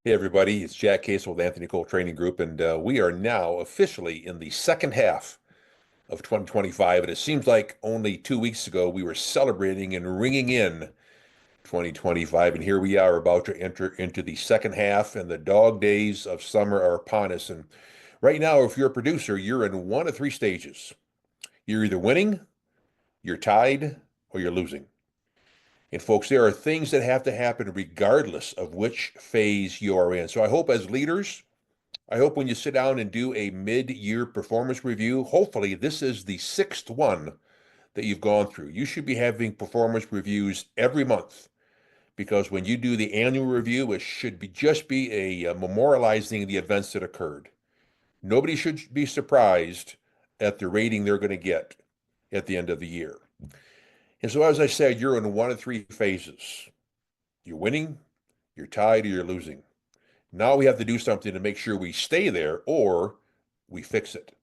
Hey everybody, it's Jack Case with Anthony Cole Training Group, and we are now officially in the second half of 2025. And it seems like only 2 weeks ago we were celebrating and ringing in 2025, and here we are about to enter into the second half, and the dog days of summer are upon us. And right now, if you're a producer, you're in one of three stages. You're either winning, you're tied, or you're losing. And folks, there are things that have to happen regardless of which phase you are in. So I hope as leaders, I hope when you sit down and do a mid-year performance review, hopefully this is the sixth one that you've gone through. You should be having performance reviews every month because when you do the annual review, it should be just be a memorializing the events that occurred. Nobody should be surprised at the rating they're going to get at the end of the year. And so, as I said, you're in one of three phases. You're winning, you're tied, or you're losing. Now we have to do something to make sure we stay there or we fix it.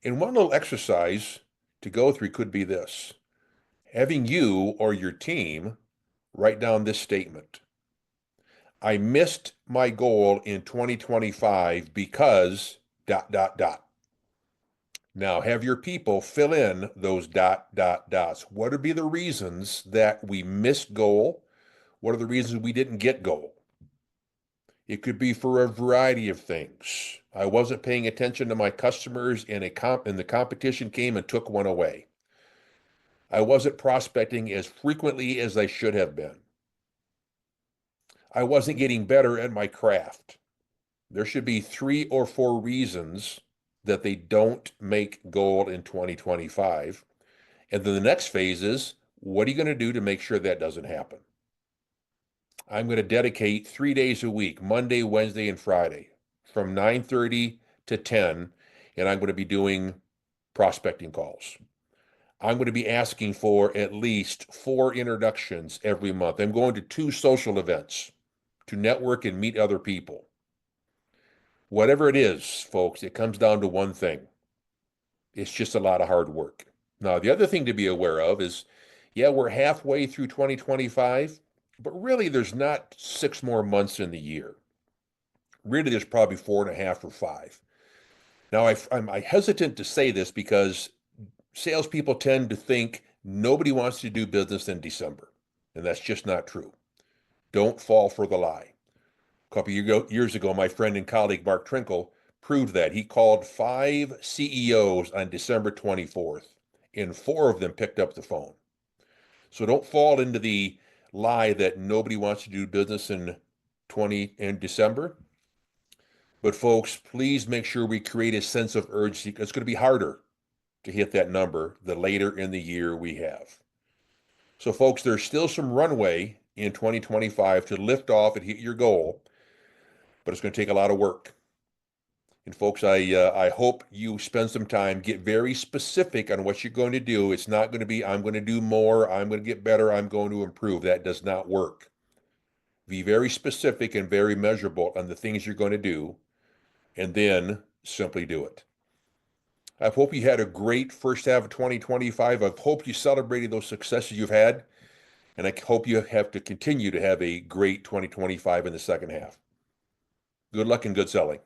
And one little exercise to go through could be this: having you or your team write down this statement. I missed my goal in 2025 because dot, dot, dot. Now have your people fill in those dot, dot, dots. What would be the reasons that we missed goal? What are the reasons we didn't get goal? It could be for a variety of things. I wasn't paying attention to my customers and the competition came and took one away. I wasn't prospecting as frequently as I should have been. I wasn't getting better at my craft. There should be 3 or 4 reasons that they don't make goal in 2025. And then the next phase is, what are you going to do to make sure that doesn't happen? I'm going to dedicate 3 days a week, Monday, Wednesday, and Friday, from 9:30 to 10, and I'm going to be doing prospecting calls. I'm going to be asking for at least 4 introductions every month. I'm going to 2 social events to network and meet other people. Whatever it is, folks, it comes down to one thing. It's just a lot of hard work. Now, the other thing to be aware of is, yeah, we're halfway through 2025, but really there's not 6 more months in the year. Really, there's probably 4.5 or 5. Now, I'm hesitant to say this because salespeople tend to think nobody wants to do business in December, and that's just not true. Don't fall for the lie. A couple years ago, my friend and colleague Mark Trinkle proved that. He called 5 CEOs on December 24th, and 4 of them picked up the phone. So don't fall into the lie that nobody wants to do business in December. But folks, please make sure we create a sense of urgency. It's going to be harder to hit that number the later in the year we have. So folks, there's still some runway in 2025 to lift off and hit your goal, but it's going to take a lot of work. And folks, I hope you spend some time, get very specific on what you're going to do. It's not going to be, I'm going to do more, I'm going to get better, I'm going to improve. That does not work. Be very specific and very measurable on the things you're going to do, and then simply do it. I hope you had a great first half of 2025. I hope you celebrated those successes you've had, and I hope you have to continue to have a great 2025 in the second half. Good luck and good selling.